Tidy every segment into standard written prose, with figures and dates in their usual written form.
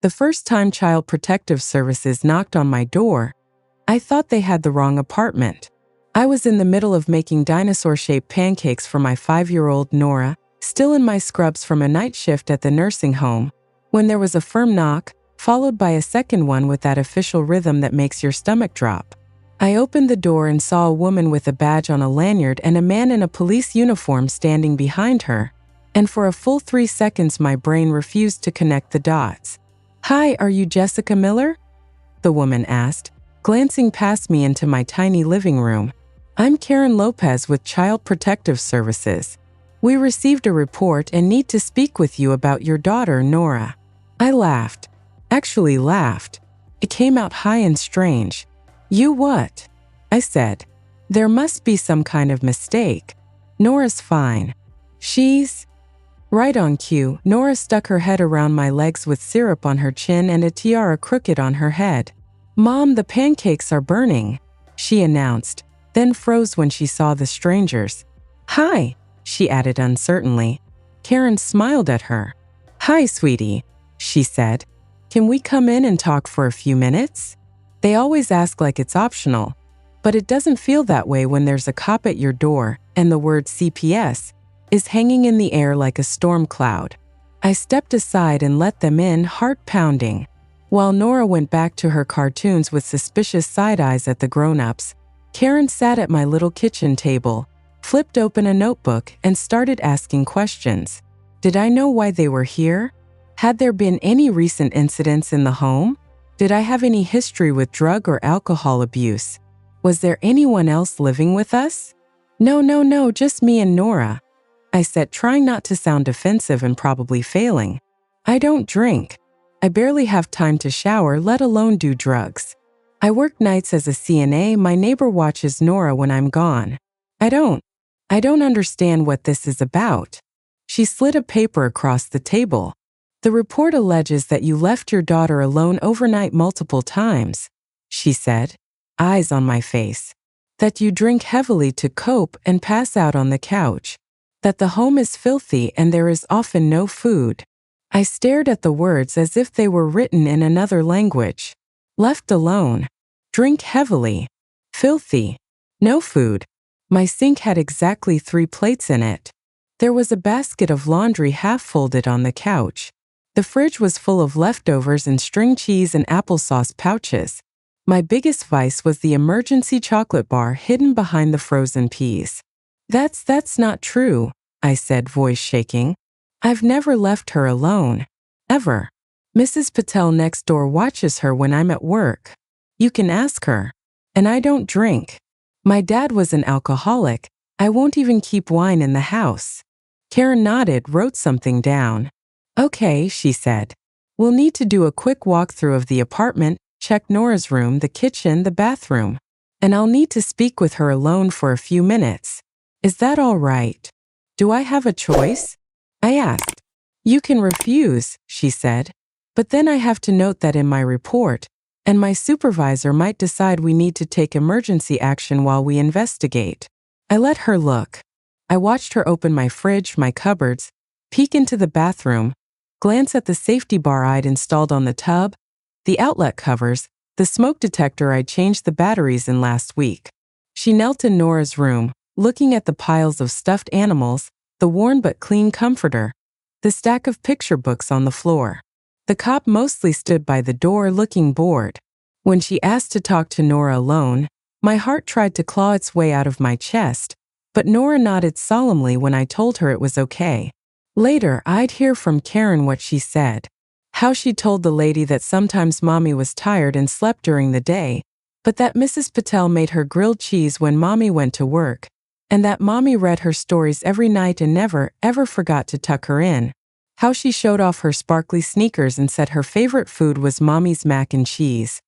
The first time Child Protective Services knocked on my door, I thought they had the wrong apartment. I was in the middle of making dinosaur-shaped pancakes for my 5-year-old Nora, still in my scrubs from a night shift at the nursing home, when there was a firm knock, followed by a second one with that official rhythm that makes your stomach drop. I opened the door and saw a woman with a badge on a lanyard and a man in a police uniform standing behind her, and for a full 3 seconds my brain refused to connect the dots. "Hi, are you Jessica Miller?" the woman asked, glancing past me into my tiny living room. "I'm Karen Lopez with Child Protective Services. We received a report and need to speak with you about your daughter, Nora." I laughed. Actually laughed. It came out high and strange. "You what?" I said. "There must be some kind of mistake. Nora's fine. She's..." Right on cue, Nora stuck her head around my legs with syrup on her chin and a tiara crooked on her head. "Mom, the pancakes are burning," she announced, then froze when she saw the strangers. "Hi," she added uncertainly. Karen smiled at her. "Hi, sweetie," she said. "Can we come in and talk for a few minutes?" They always ask like it's optional, but it doesn't feel that way when there's a cop at your door and the word CPS is hanging in the air like a storm cloud. I stepped aside and let them in, heart pounding. While Nora went back to her cartoons with suspicious side eyes at the grown-ups, Karen sat at my little kitchen table, flipped open a notebook, and started asking questions. Did I know why they were here? Had there been any recent incidents in the home? Did I have any history with drug or alcohol abuse? Was there anyone else living with us? No, just me and Nora," I said, trying not to sound defensive and probably failing. "I don't drink. I barely have time to shower, let alone do drugs. I work nights as a CNA. My neighbor watches Nora when I'm gone. I don't understand what this is about." She slid a paper across the table. "The report alleges that you left your daughter alone overnight multiple times," she said, eyes on my face. "That you drink heavily to cope and pass out on the couch. That the home is filthy and there is often no food." I stared at the words as if they were written in another language. Left alone. Drink heavily. Filthy. No food. My sink had exactly 3 plates in it. There was a basket of laundry half folded on the couch. The fridge was full of leftovers and string cheese and applesauce pouches. My biggest vice was the emergency chocolate bar hidden behind the frozen peas. That's not true," I said, voice shaking. "I've never left her alone. Ever. Mrs. Patel next door watches her when I'm at work. You can ask her. And I don't drink. My dad was an alcoholic. I won't even keep wine in the house." Karen nodded, wrote something down. "Okay," she said. "We'll need to do a quick walkthrough of the apartment, check Nora's room, the kitchen, the bathroom. And I'll need to speak with her alone for a few minutes. Is that all right? Do I have a choice?" I asked. "You can refuse," she said. "But then I have to note that in my report, and my supervisor might decide we need to take emergency action while we investigate." I let her look. I watched her open my fridge, my cupboards, peek into the bathroom, glance at the safety bar I'd installed on the tub, the outlet covers, the smoke detector I'd changed the batteries in last week. She knelt in Nora's room, looking at the piles of stuffed animals, the worn but clean comforter, the stack of picture books on the floor. The cop mostly stood by the door looking bored. When she asked to talk to Nora alone, my heart tried to claw its way out of my chest, but Nora nodded solemnly when I told her it was okay. Later, I'd hear from Karen what she said. How she told the lady that sometimes Mommy was tired and slept during the day, but that Mrs. Patel made her grilled cheese when Mommy went to work, and that Mommy read her stories every night and never, ever forgot to tuck her in. How she showed off her sparkly sneakers and said her favorite food was Mommy's mac and cheese.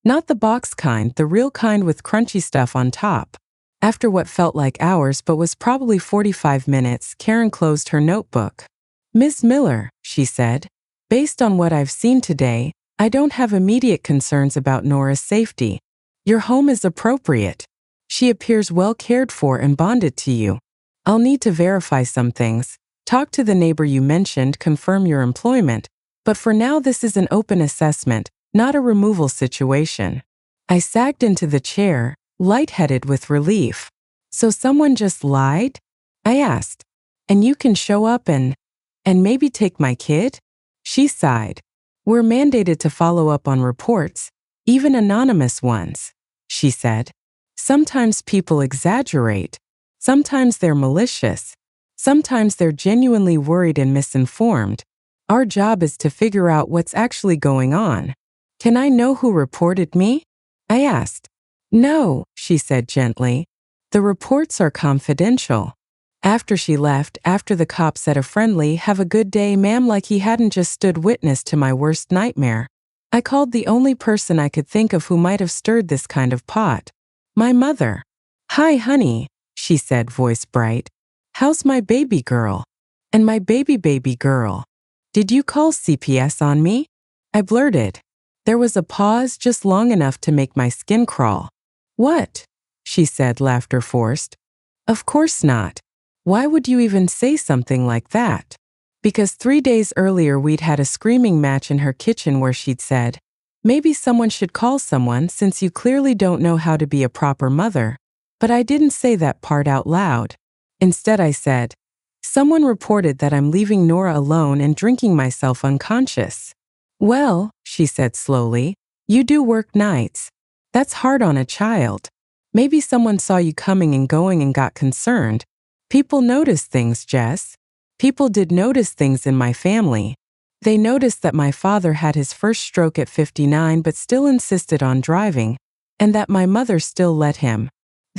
Not the box kind, the real kind with crunchy stuff on top. After what felt like hours but was probably 45 minutes, Karen closed her notebook. "Ms. Miller," she said, "based on what I've seen today, I don't have immediate concerns about Nora's safety. Your home is appropriate. She appears well cared for and bonded to you. I'll need to verify some things, talk to the neighbor you mentioned, confirm your employment, But for now, this is an open assessment, not a removal situation. I sagged into the chair, lightheaded with relief. So someone just lied? I asked. And you can show up and maybe take my kid? She sighed. We're mandated to follow up on reports, even anonymous ones, she said. Sometimes people exaggerate. Sometimes they're malicious. Sometimes they're genuinely worried and misinformed. Our job is to figure out what's actually going on. Can I know who reported me? I asked. No, she said gently. The reports are confidential. After she left, after the cop said a friendly, "Have a good day, ma'am," like he hadn't just stood witness to my worst nightmare, I called the only person I could think of who might have stirred this kind of pot. My mother. "Hi, honey," she said, voice bright. "How's my baby girl? And my baby girl? Did you call CPS on me?" I blurted. There was a pause just long enough to make my skin crawl. "What?" she said, laughter forced. "Of course not. Why would you even say something like that?" Because 3 days earlier we'd had a screaming match in her kitchen where she'd said, "Maybe someone should call someone since you clearly don't know how to be a proper mother." But I didn't say that part out loud. Instead I said, "Someone reported that I'm leaving Nora alone and drinking myself unconscious." "Well," she said slowly, "you do work nights. That's hard on a child. Maybe someone saw you coming and going and got concerned. People notice things, Jess. People did notice things in my family. They noticed that my father had his first stroke at 59 but still insisted on driving, and that my mother still let him.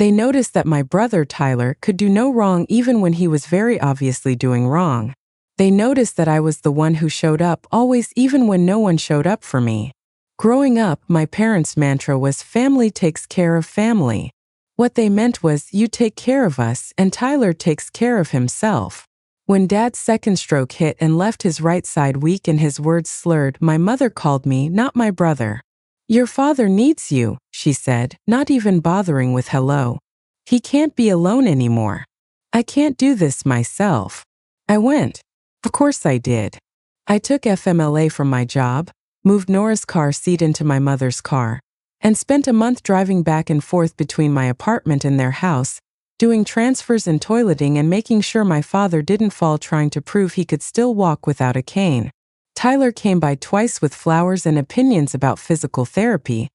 They noticed that my brother Tyler could do no wrong even when he was very obviously doing wrong. They noticed that I was the one who showed up always even when no one showed up for me. Growing up, my parents' mantra was family takes care of family. What they meant was you take care of us and Tyler takes care of himself. When Dad's second stroke hit and left his right side weak and his words slurred, my mother called me, not my brother. "Your father needs you," she said, not even bothering with hello. "He can't be alone anymore. I can't do this myself." I went. Of course I did. I took FMLA from my job, moved Nora's car seat into my mother's car, and spent a month driving back and forth between my apartment and their house, doing transfers and toileting and making sure my father didn't fall trying to prove he could still walk without a cane. Tyler came by twice with flowers and opinions about physical therapy,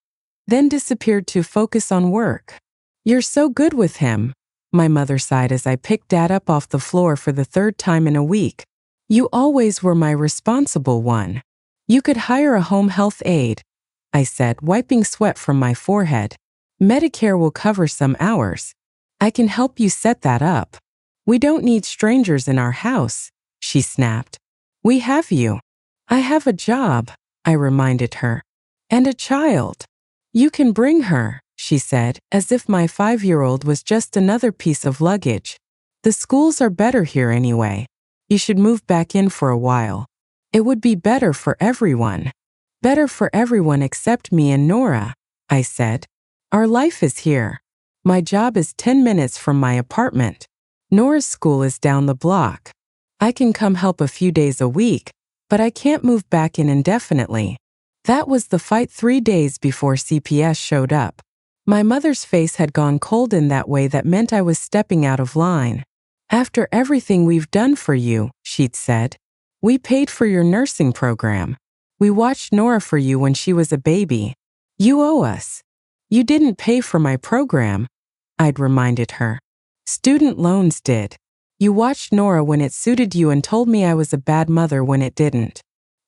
then disappeared to focus on work. "You're so good with him," my mother sighed as I picked Dad up off the floor for the 3rd time in a week. "You always were my responsible one. You could hire a home health aide," I said, wiping sweat from my forehead. "Medicare will cover some hours. I can help you set that up. We don't need strangers in our house," she snapped. "We have you." "I have a job," I reminded her. "And a child." "You can bring her," she said, as if my 5-year-old was just another piece of luggage. "The schools are better here anyway. You should move back in for a while. It would be better for everyone." "Better for everyone except me and Nora," I said. "Our life is here. My job is 10 minutes from my apartment. Nora's school is down the block. I can come help a few days a week, but I can't move back in indefinitely." That was the fight 3 days before CPS showed up. My mother's face had gone cold in that way that meant I was stepping out of line. "After everything we've done for you," she'd said. "We paid for your nursing program. We watched Nora for you when she was a baby. You owe us." "You didn't pay for my program," I'd reminded her. "Student loans did. You watched Nora when it suited you and told me I was a bad mother when it didn't.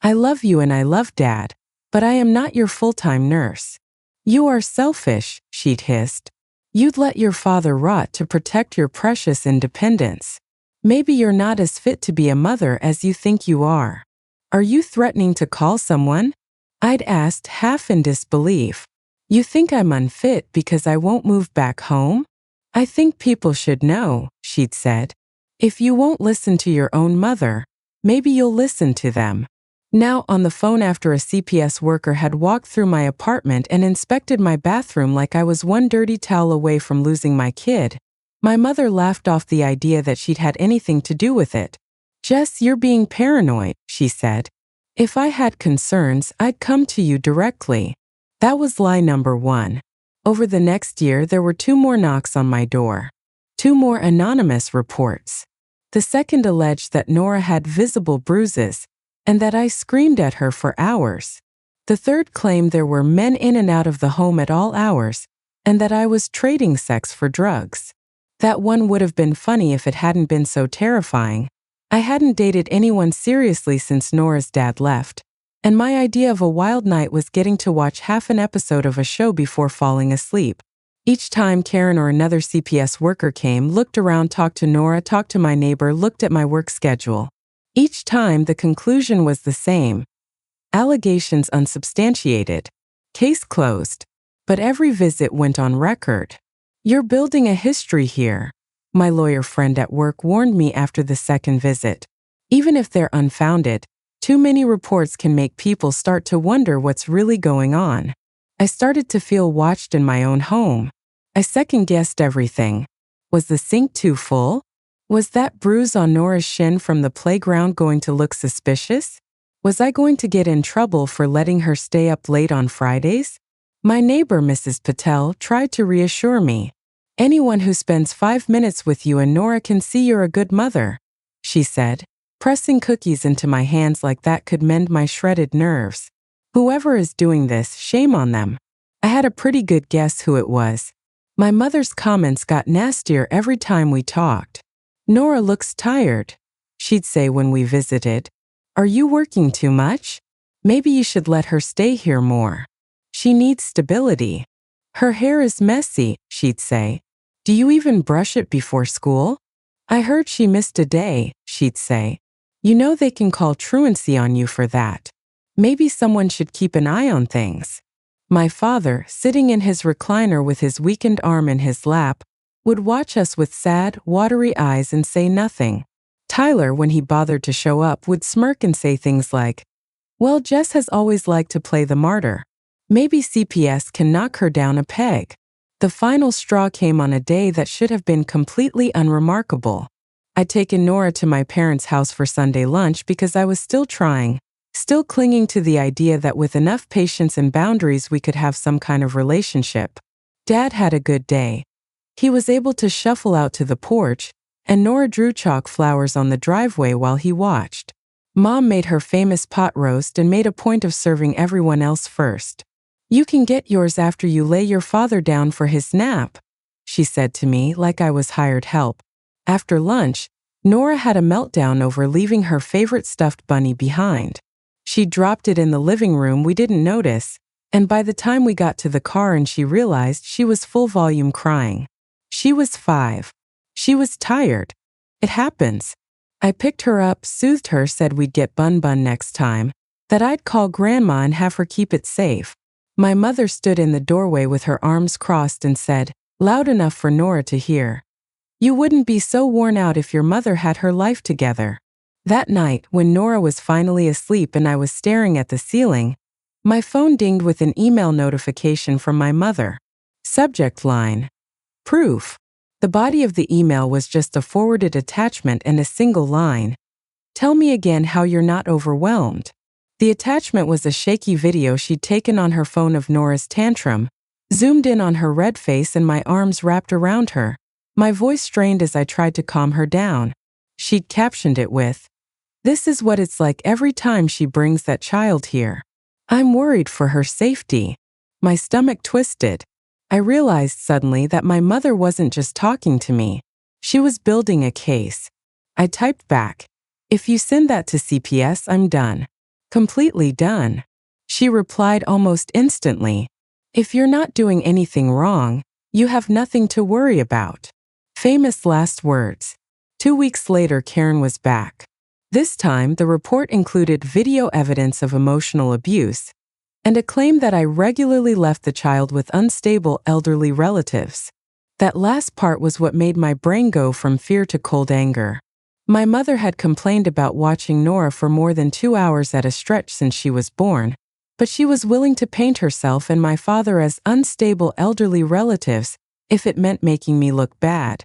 I love you and I love Dad, but I am not your full-time nurse." "You are selfish," she'd hissed. "You'd let your father rot to protect your precious independence. Maybe you're not as fit to be a mother as you think you are." "Are you threatening to call someone?" I'd asked, half in disbelief. "You think I'm unfit because I won't move back home?" "I think people should know," she'd said. "If you won't listen to your own mother, maybe you'll listen to them." Now on the phone after a CPS worker had walked through my apartment and inspected my bathroom like I was one dirty towel away from losing my kid, my mother laughed off the idea that she'd had anything to do with it. "Jess, you're being paranoid," she said. If I had concerns, I'd come to you directly. That was lie number 1. Over the next year, there were 2 more knocks on my door. 2 more anonymous reports. The second alleged that Nora had visible bruises and that I screamed at her for hours. The third claimed there were men in and out of the home at all hours and that I was trading sex for drugs. That one would have been funny if it hadn't been so terrifying. I hadn't dated anyone seriously since Nora's dad left, and my idea of a wild night was getting to watch half an episode of a show before falling asleep. Each time Karen or another CPS worker came, looked around, talked to Nora, talked to my neighbor, looked at my work schedule. Each time the conclusion was the same. Allegations unsubstantiated. Case closed. But every visit went on record. You're building a history here, my lawyer friend at work warned me after the second visit. Even if they're unfounded, too many reports can make people start to wonder what's really going on. I started to feel watched in my own home. I second-guessed everything. Was the sink too full? Was that bruise on Nora's shin from the playground going to look suspicious? Was I going to get in trouble for letting her stay up late on Fridays? My neighbor, Mrs. Patel, tried to reassure me. Anyone who spends 5 minutes with you and Nora can see you're a good mother, she said. Pressing cookies into my hands like that could mend my shredded nerves. Whoever is doing this, shame on them. I had a pretty good guess who it was. My mother's comments got nastier every time we talked. Nora looks tired, she'd say when we visited. Are you working too much? Maybe you should let her stay here more. She needs stability. Her hair is messy, she'd say. Do you even brush it before school? I heard she missed a day, she'd say. You know they can call truancy on you for that. Maybe someone should keep an eye on things. My father, sitting in his recliner with his weakened arm in his lap, would watch us with sad, watery eyes and say nothing. Tyler, when he bothered to show up, would smirk and say things like, "Well, Jess has always liked to play the martyr. Maybe CPS can knock her down a peg." The final straw came on a day that should have been completely unremarkable. I'd taken Nora to my parents' house for Sunday lunch because I was still clinging to the idea that with enough patience and boundaries we could have some kind of relationship. Dad had a good day. He was able to shuffle out to the porch, and Nora drew chalk flowers on the driveway while he watched. Mom made her famous pot roast and made a point of serving everyone else first. "You can get yours after you lay your father down for his nap," she said to me like I was hired help. After lunch, Nora had a meltdown over leaving her favorite stuffed bunny behind. She dropped it in the living room, we didn't notice, and by the time we got to the car and she realized, she was full volume crying. She was 5. She was tired. It happens. I picked her up, soothed her, said we'd get Bun next time, that I'd call Grandma and have her keep it safe. My mother stood in the doorway with her arms crossed and said, loud enough for Nora to hear, "You wouldn't be so worn out if your mother had her life together." That night, when Nora was finally asleep and I was staring at the ceiling, my phone dinged with an email notification from my mother. Subject line: proof. The body of the email was just a forwarded attachment and a single line. "Tell me again how you're not overwhelmed." The attachment was a shaky video she'd taken on her phone of Nora's tantrum, zoomed in on her red face and my arms wrapped around her. My voice strained as I tried to calm her down. She'd captioned it with, "This is what it's like every time she brings that child here. I'm worried for her safety." My stomach twisted. I realized suddenly that my mother wasn't just talking to me. She was building a case. I typed back, "If you send that to CPS, I'm done. Completely done." She replied almost instantly, "If you're not doing anything wrong, you have nothing to worry about." Famous last words. 2 weeks later, Karen was back. This time, the report included video evidence of emotional abuse and a claim that I regularly left the child with unstable elderly relatives. That last part was what made my brain go from fear to cold anger. My mother had complained about watching Nora for more than 2 hours at a stretch since she was born, but she was willing to paint herself and my father as unstable elderly relatives if it meant making me look bad.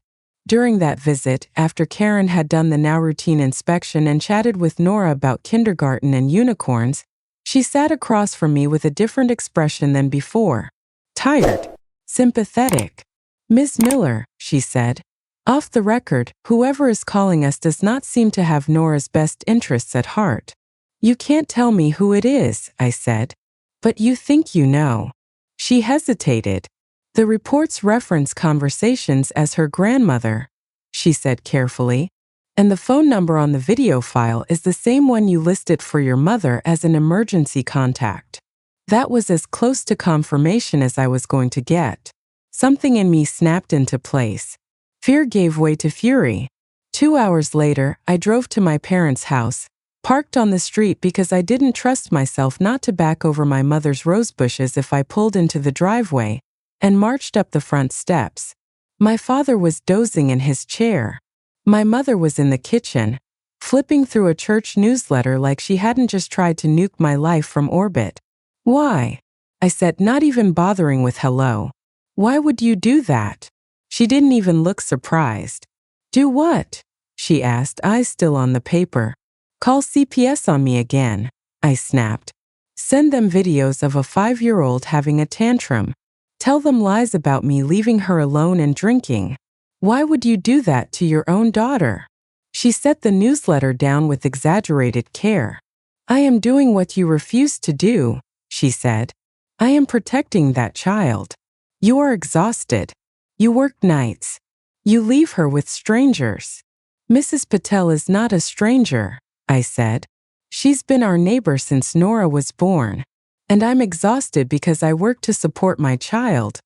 During that visit, after Karen had done the now routine inspection and chatted with Nora about kindergarten and unicorns, she sat across from me with a different expression than before. Tired. Sympathetic. "Miss Miller," she said. "Off the record, whoever is calling us does not seem to have Nora's best interests at heart." "You can't tell me who it is," I said. "But you think you know." She hesitated. "The reports reference conversations as her grandmother," she said carefully. "And the phone number on the video file is the same one you listed for your mother as an emergency contact." That was as close to confirmation as I was going to get. Something in me snapped into place. Fear gave way to fury. 2 hours later, I drove to my parents' house, parked on the street because I didn't trust myself not to back over my mother's rose bushes if I pulled into the driveway, and marched up the front steps. My father was dozing in his chair. My mother was in the kitchen, flipping through a church newsletter like she hadn't just tried to nuke my life from orbit. "Why?" I said, not even bothering with hello. "Why would you do that?" She didn't even look surprised. "Do what?" she asked, eyes still on the paper. "Call CPS on me again," I snapped. "Send them videos of a 5-year-old having a tantrum. Tell them lies about me leaving her alone and drinking. Why would you do that to your own daughter?" She set the newsletter down with exaggerated care. "I am doing what you refused to do," she said. "I am protecting that child. You are exhausted. You work nights. You leave her with strangers." "Mrs. Patel is not a stranger," I said. "She's been our neighbor since Nora was born. And I'm exhausted because I work to support my child,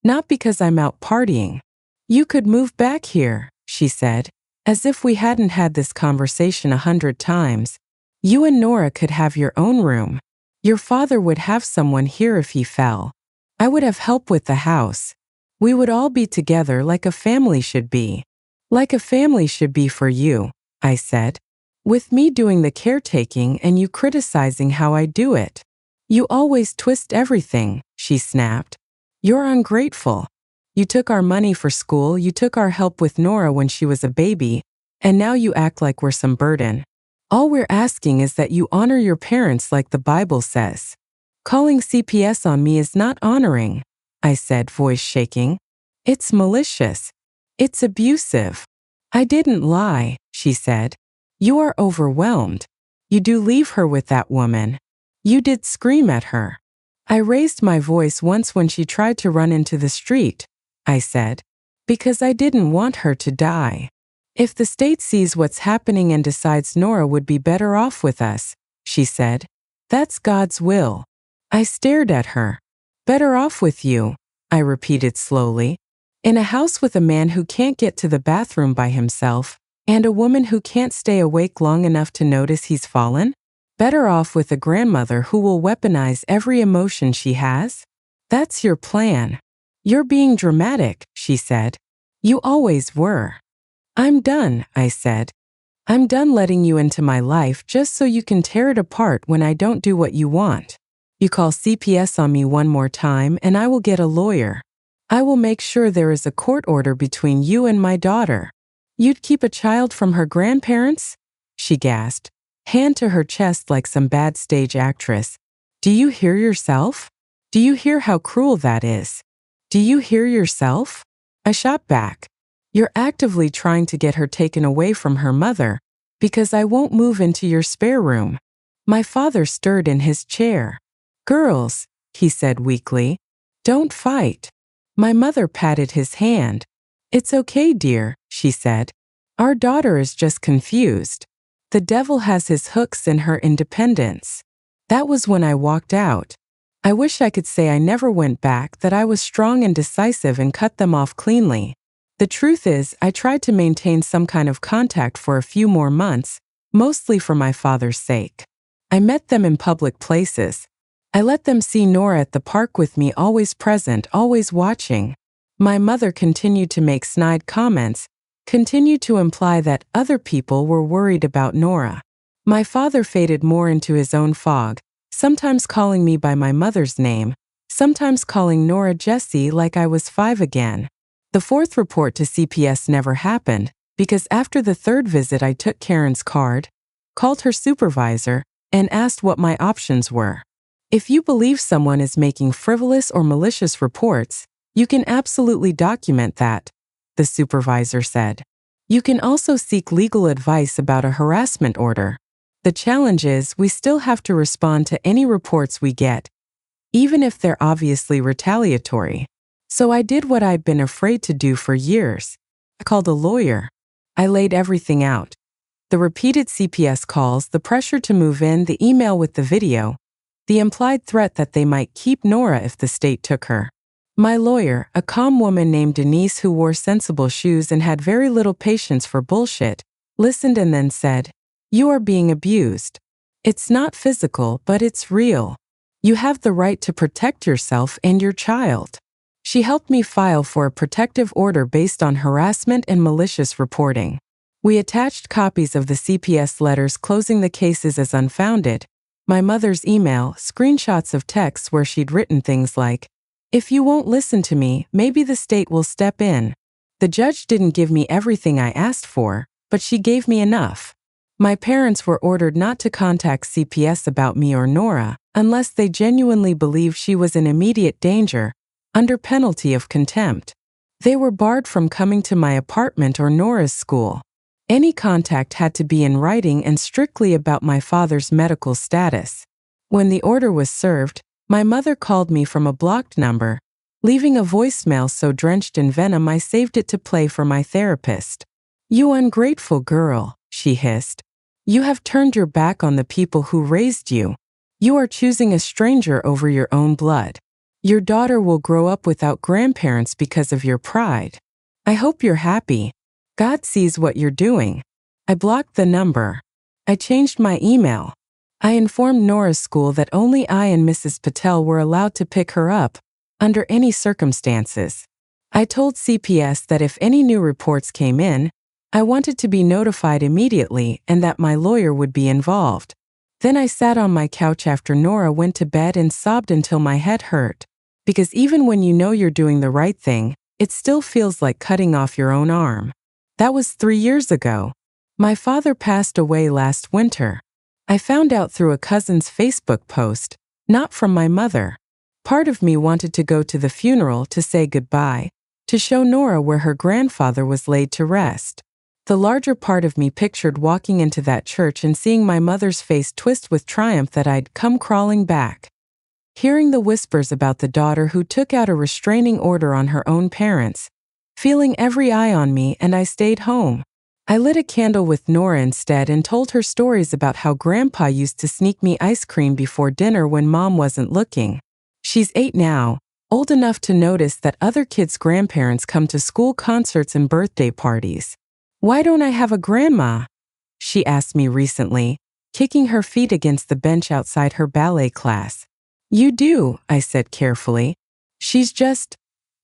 not because I'm out partying." "You could move back here," she said, as if we hadn't had this conversation 100 times. "You and Nora could have your own room. Your father would have someone here if he fell. I would have help with the house. We would all be together like a family should be." "Like a family should be for you," I said. "With me doing the caretaking and you criticizing how I do it." "You always twist everything," she snapped. "You're ungrateful. You took our money for school, you took our help with Nora when she was a baby, and now you act like we're some burden. All we're asking is that you honor your parents like the Bible says." "Calling CPS on me is not honoring," I said, voice shaking. "It's malicious. It's abusive." "I didn't lie," she said. "You are overwhelmed. You do leave her with that woman. You did scream at her." "I raised my voice once when she tried to run into the street," I said, "because I didn't want her to die. If the state sees what's happening and decides Nora would be better off with us," she said, "that's God's will." I stared at her. "Better off with you," I repeated slowly. "In a house with a man who can't get to the bathroom by himself, and a woman who can't stay awake long enough to notice he's fallen? Better off with a grandmother who will weaponize every emotion she has? That's your plan. You're being dramatic," she said. "You always were." "I'm done," I said. "I'm done letting you into my life just so you can tear it apart when I don't do what you want. You call CPS on me one more time and I will get a lawyer. I will make sure there is a court order between you and my daughter." "You'd keep a child from her grandparents?" she gasped, hand to her chest like some bad stage actress. "Do you hear yourself? Do you hear how cruel that is? Do you hear yourself?" I shot back. "You're actively trying to get her taken away from her mother, because I won't move into your spare room." My father stirred in his chair. "Girls," he said weakly, "don't fight." My mother patted his hand. "It's okay, dear," she said. "Our daughter is just confused. The devil has his hooks in her independence." That was when I walked out. I wish I could say I never went back, that I was strong and decisive and cut them off cleanly. The truth is, I tried to maintain some kind of contact for a few more months, mostly for my father's sake. I met them in public places. I let them see Nora at the park with me, always present, always watching. My mother continued to make snide comments, continued to imply that other people were worried about Nora. My father faded more into his own fog, sometimes calling me by my mother's name, sometimes calling Nora Jessie like I was 5 again. The fourth report to CPS never happened because after the third visit I took Karen's card, called her supervisor, and asked what my options were. If you believe someone is making frivolous or malicious reports, you can absolutely document that, the supervisor said. You can also seek legal advice about a harassment order. The challenge is we still have to respond to any reports we get, even if they're obviously retaliatory. So I did what I'd been afraid to do for years. I called a lawyer. I laid everything out. The repeated CPS calls, the pressure to move in, the email with the video, the implied threat that they might keep Nora if the state took her. My lawyer, a calm woman named Denise who wore sensible shoes and had very little patience for bullshit, listened and then said, "You are being abused. It's not physical, but it's real. You have the right to protect yourself and your child." She helped me file for a protective order based on harassment and malicious reporting. We attached copies of the CPS letters closing the cases as unfounded, my mother's email, screenshots of texts where she'd written things like, "If you won't listen to me, maybe the state will step in." The judge didn't give me everything I asked for, but she gave me enough. My parents were ordered not to contact CPS about me or Nora unless they genuinely believed she was in immediate danger, under penalty of contempt. They were barred from coming to my apartment or Nora's school. Any contact had to be in writing and strictly about my father's medical status. When the order was served, my mother called me from a blocked number, leaving a voicemail so drenched in venom I saved it to play for my therapist. "You ungrateful girl," she hissed. "You have turned your back on the people who raised you. You are choosing a stranger over your own blood. Your daughter will grow up without grandparents because of your pride. I hope you're happy. God sees what you're doing." I blocked the number. I changed my email. I informed Nora's school that only I and Mrs. Patel were allowed to pick her up, under any circumstances. I told CPS that if any new reports came in, I wanted to be notified immediately and that my lawyer would be involved. Then I sat on my couch after Nora went to bed and sobbed until my head hurt. Because even when you know you're doing the right thing, it still feels like cutting off your own arm. That was 3 years ago. My father passed away last winter. I found out through a cousin's Facebook post, not from my mother. Part of me wanted to go to the funeral to say goodbye, to show Nora where her grandfather was laid to rest. The larger part of me pictured walking into that church and seeing my mother's face twist with triumph that I'd come crawling back. Hearing the whispers about the daughter who took out a restraining order on her own parents, feeling every eye on me, and I stayed home. I lit a candle with Nora instead and told her stories about how Grandpa used to sneak me ice cream before dinner when Mom wasn't looking. She's 8 now, old enough to notice that other kids' grandparents come to school concerts and birthday parties. "Why don't I have a grandma?" she asked me recently, kicking her feet against the bench outside her ballet class. "You do," I said carefully. "She's just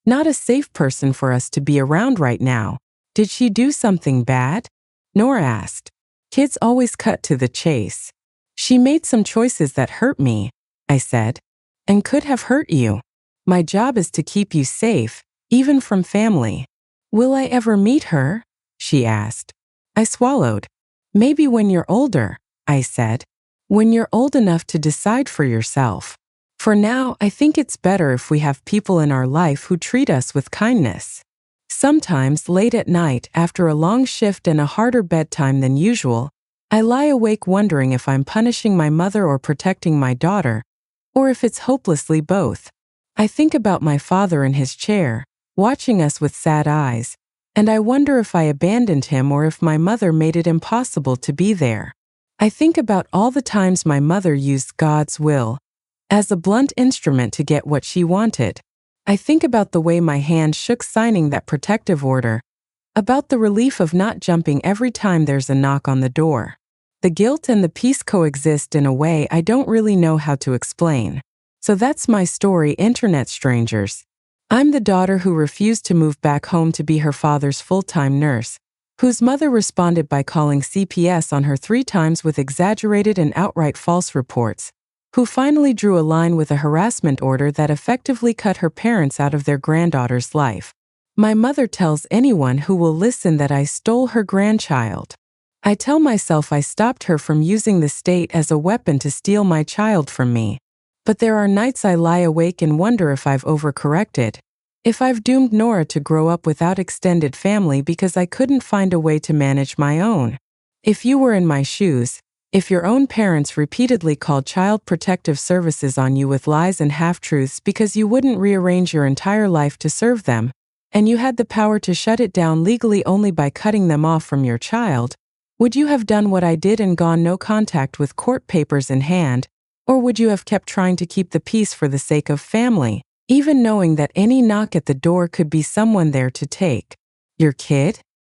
not a safe person for us to be around right now." "Did she do something bad?" Nora asked. Kids always cut to the chase. "She made some choices that hurt me," I said, "and could have hurt you. My job is to keep you safe, even from family." "Will I ever meet her?" she asked. I swallowed. "Maybe when you're older," I said. "When you're old enough to decide for yourself. For now, I think it's better if we have people in our life who treat us with kindness." Sometimes, late at night, after a long shift and a harder bedtime than usual, I lie awake wondering if I'm punishing my mother or protecting my daughter, or if it's hopelessly both. I think about my father in his chair, watching us with sad eyes, and I wonder if I abandoned him or if my mother made it impossible to be there. I think about all the times my mother used God's will as a blunt instrument to get what she wanted. I think about the way my hand shook signing that protective order, about the relief of not jumping every time there's a knock on the door. The guilt and the peace coexist in a way I don't really know how to explain. So that's my story, internet strangers. I'm the daughter who refused to move back home to be her father's full-time nurse, whose mother responded by calling CPS on her 3 times with exaggerated and outright false reports, who finally drew a line with a harassment order that effectively cut her parents out of their granddaughter's life. My mother tells anyone who will listen that I stole her grandchild. I tell myself I stopped her from using the state as a weapon to steal my child from me. But there are nights I lie awake and wonder if I've overcorrected. If I've doomed Nora to grow up without extended family because I couldn't find a way to manage my own. If you were in my shoes, if your own parents repeatedly called Child Protective Services on you with lies and half-truths because you wouldn't rearrange your entire life to serve them, and you had the power to shut it down legally only by cutting them off from your child, would you have done what I did and gone no contact with court papers in hand, or would you have kept trying to keep the peace for the sake of family, even knowing that any knock at the door could be someone there to take your kid?